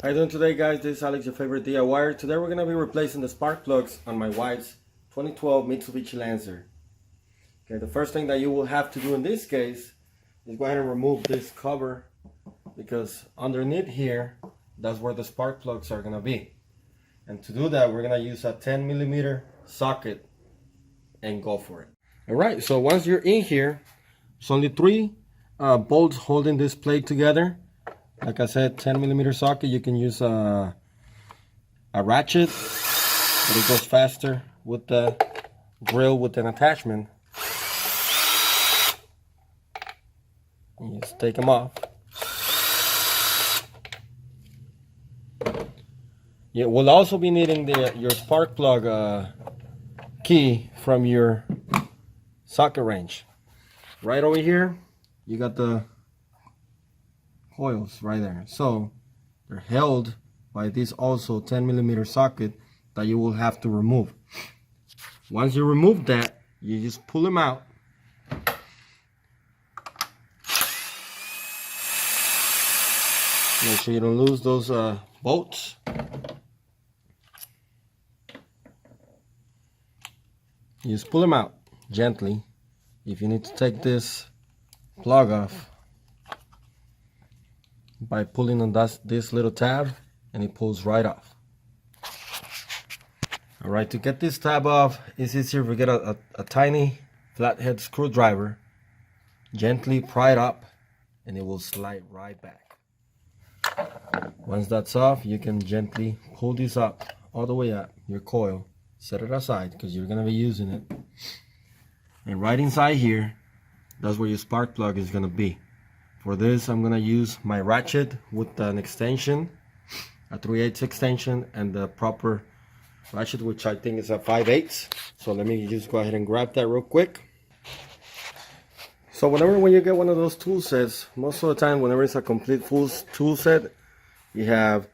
How you doing today, guys? This is Alex, your favorite DIYer. Today we're going to be replacing the spark plugs on my wife's 2012 Mitsubishi Lancer. Okay, the first thing that you will have to do in this case is go ahead and remove this cover, because underneath here, that's where the spark plugs are going to be. And to do that, we're going to use a 10mm socket and go for it. Alright, so once you're in here, there's only three bolts holding this plate together. Like I said, 10mm socket. You can use a ratchet, but it goes faster with the drill with an attachment. You just take them off. You will also be needing your spark plug key from your socket range. Right over here, you got the coils right there. So they're held by this also 10mm socket that you will have to remove. Once you remove that, you just pull them out. Make sure you don't lose those bolts. You just pull them out gently. If you need to take this plug off, by pulling on this little tab, and it pulls right off. Alright, to get this tab off, it's easier if we get a tiny flathead screwdriver, gently pry it up, and it will slide right back. Once that's off, you can gently pull this up all the way up, your coil, set it aside because you're going to be using it. And right inside here, that's where your spark plug is going to be. For this, I'm going to use my ratchet with an extension, a 3/8 extension, and the proper ratchet, which I think is a 5/8. So let me just go ahead and grab that real quick. So when you get one of those tool sets, most of the time, whenever it's a complete full tool set, you have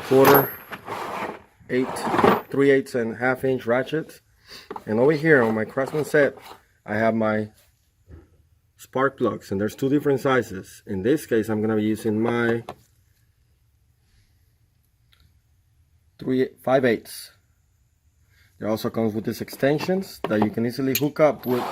1/4, 8, 3/8, and 1/2 inch ratchets. And over here on my Craftsman set, I have my spark plugs, and there's two different sizes. In this case, I'm going to be using my 5/8. It also comes with these extensions that you can easily hook up with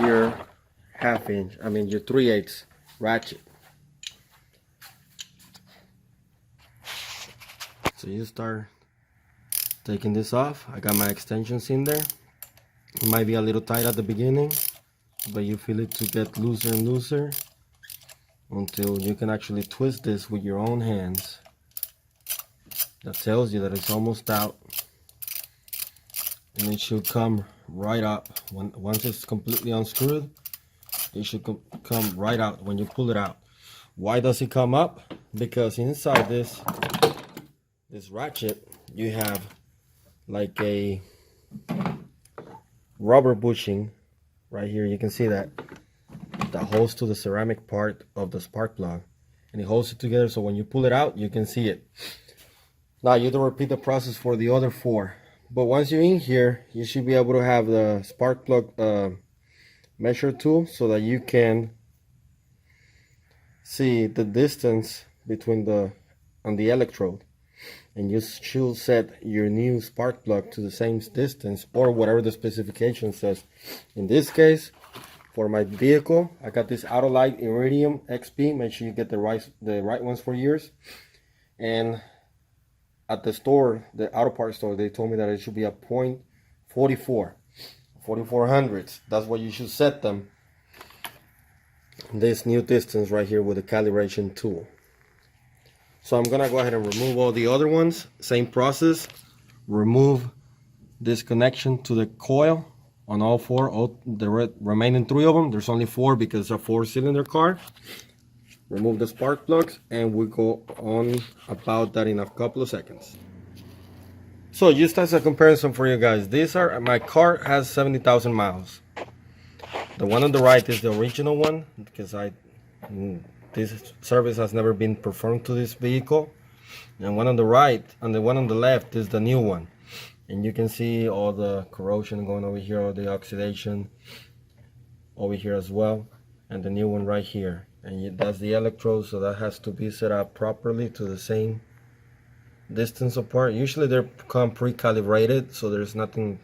your 1/2 inch, your 3/8 ratchet. So you start taking this off. I got my extensions in there. It might be a little tight at the beginning, but you feel it to get looser and looser until you can actually twist this with your own hands. That tells you that it's almost out, and it should come right up. Once it's completely unscrewed, it should come right out when you pull it out. Why does it come up? Because inside this ratchet, you have like a rubber bushing right here. You can see that holds to the ceramic part of the spark plug, and it holds it together, so when you pull it out, you can see it. Now you don't repeat the process for the other 4, but once you're in here, you should be able to have the spark plug measure tool so that you can see the distance between on the electrode. And you should set your new spark plug to the same distance or whatever the specification says. In this case, for my vehicle, I got this Autolite Iridium XP. Make sure you get the right ones for yours. And at the store, the auto parts store, they told me that it should be a 0.44, 4400s. That's what you should set them. This new distance right here with the calibration tool. So I'm gonna go ahead and remove all the other ones. Same process. Remove this connection to the coil on all 4. The remaining 3 of them. There's only 4 because it's a 4-cylinder car. Remove the spark plugs, and we go on about that in a couple of seconds. So just as a comparison for you guys, my car has 70,000 miles. The one on the right is the original one because this service has never been performed to this vehicle, and one on the right and the one on the left is the new one. And you can see all the corrosion going over here, all the oxidation over here as well, and the new one right here. and that's the electrode, so that has to be set up properly to the same distance apart. Usually they come pre-calibrated, so there's nothing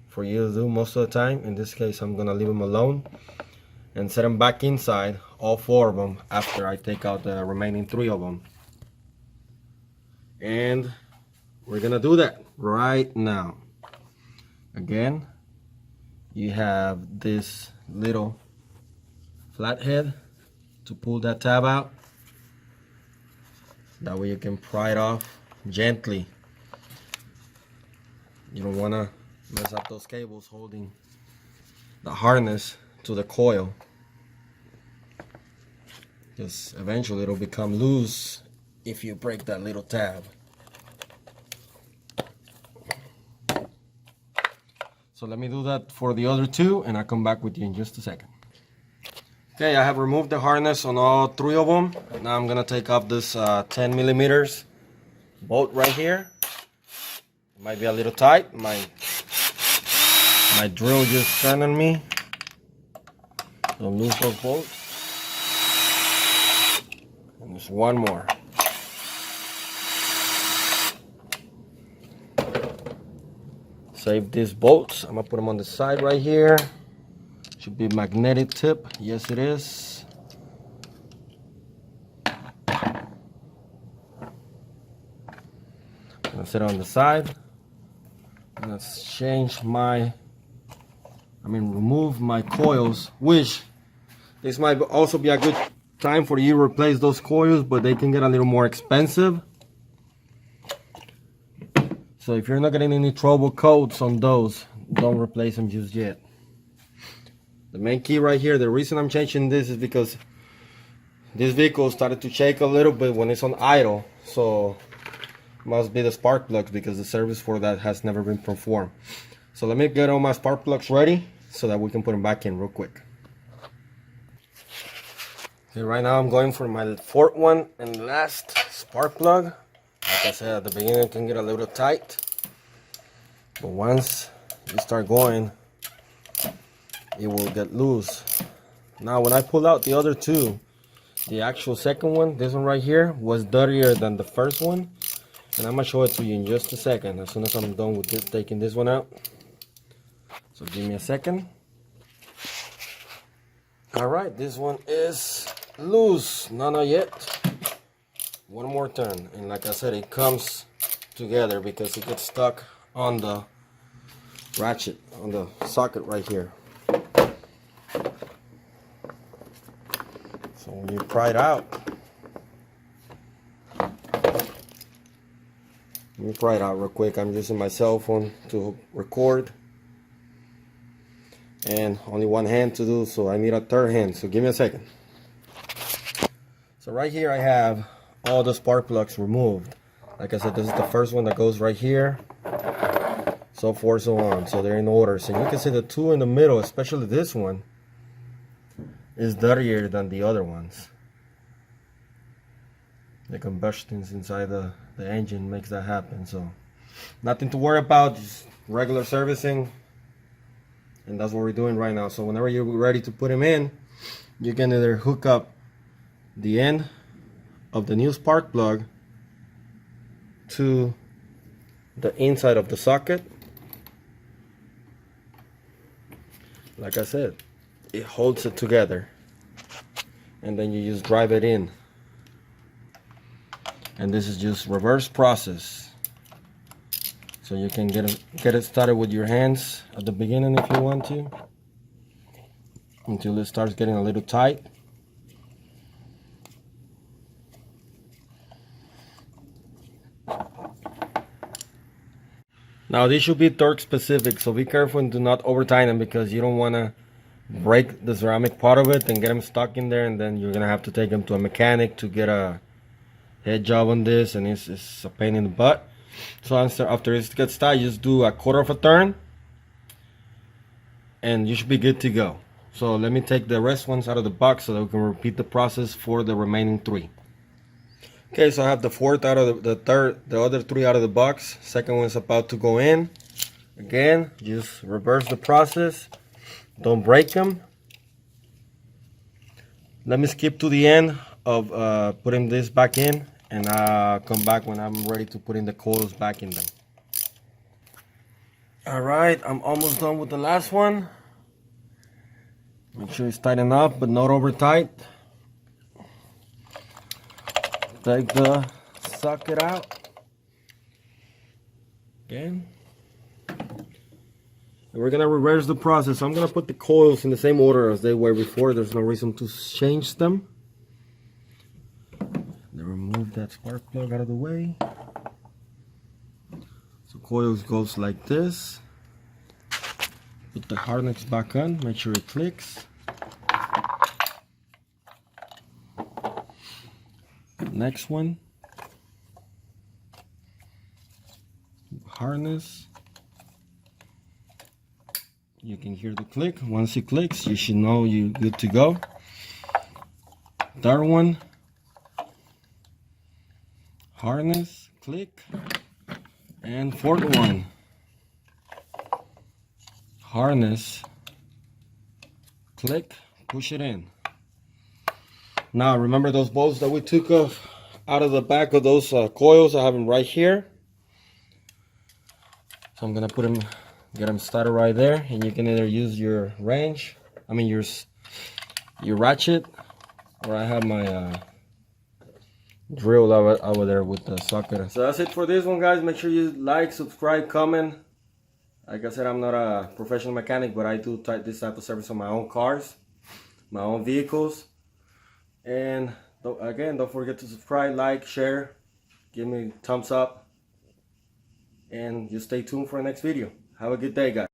for you to do most of the time. In this case, I'm gonna leave them alone and set them back inside, all 4 of them, after I take out the remaining 3 of them. And we're gonna do that right now. Again, you have this little flathead to pull that tab out. That way you can pry it off gently. You don't want to mess up those cables holding the harness to the coil, because eventually it'll become loose if you break that little tab. So let me do that for the other 2 and I'll come back with you in just a second. Okay, I have removed the harness on all 3 of them. Now I'm gonna take off this 10 millimeters bolt right here. It might be a little tight. My drill just turned on me. Don't lose those bolts. And there's one more. Save these bolts. I'm gonna put them on the side right here. Should be a magnetic tip. Yes, it is. I'm gonna sit on the side. Let's remove my coils, which this might also be a good time for you to replace those coils, but they can get a little more expensive. So if you're not getting any trouble codes on those, don't replace them just yet. The main key right here, the reason I'm changing this is because this vehicle started to shake a little bit when it's on idle, so must be the spark plugs, because the service for that has never been performed. So let me get all my spark plugs ready so that we can put them back in real quick. Okay, right now I'm going for my 4th one and last spark plug. Like I said at the beginning, it can get a little tight, but once you start going, it will get loose. Now when I pull out the other 2, the actual second one, this one right here, was dirtier than the first one, and I'm gonna show it to you in just a second as soon as I'm done with this, taking this one out. So give me a second. Alright, this one is loose. No, not yet. One more turn, and like I said, it comes together because it gets stuck on the ratchet, on the socket right here. So when you pry it out, let me pry it out real quick. I'm using my cell phone to record and only one hand to do, so I need a 3rd hand, so give me a second. So right here I have all the spark plugs removed. Like I said, this is the first one that goes right here, so forth, so on. So they're in order. So you can see the 2 in the middle, especially this one, is dirtier than the other ones. The combustions inside the engine makes that happen. So nothing to worry about, just regular servicing, and that's what we're doing right now. So whenever you're ready to put them in, you can either hook up the end of the new spark plug to the inside of the socket. Like I said, it holds it together, and then you just drive it in. And this is just reverse process, so you can get it started with your hands at the beginning if you want to, until it starts getting a little tight. Now these should be torque specific, so be careful and do not over tighten them, because you don't want to break the ceramic part of it and get them stuck in there, and then you're gonna have to take them to a mechanic to get a head job on this, and it's a pain in the butt. So after it gets tight, just do a 1/4 of a turn and you should be good to go. So let me take the rest ones out of the box so that we can repeat the process for the remaining 3. Okay, so I have the 4th out of the other 3 out of the box. Second one's about to go in. Again, just reverse the process. Don't break them. Let me skip to the end of putting this back in, and I'll come back when I'm ready to put in the coils back in them. Alright, I'm almost done with the last one. Make sure it's tight enough, but not over tight. Take the socket out. Again. And we're gonna reverse the process. I'm gonna put the coils in the same order as they were before. There's no reason to change them. Then remove that spark plug out of the way. So coils goes like this. Put the harness back on. Make sure it clicks. Next one. Harness. You can hear the click. Once it clicks, you should know you're good to go. Third one. Harness, click. And fourth one. Harness, click, push it in. Now remember those bolts that we took off out of the back of those coils? I have them right here. So I'm gonna put them, get them started right there, and you can either use your wrench, your ratchet, or I have my drill over there with the socket. So that's it for this one, guys. Make sure you like, subscribe, comment. Like I said, I'm not a professional mechanic, but I do this type of service on my own cars, my own vehicles. And again, don't forget to subscribe, like, share, give me a thumbs up, and just stay tuned for the next video. Have a good day, guys.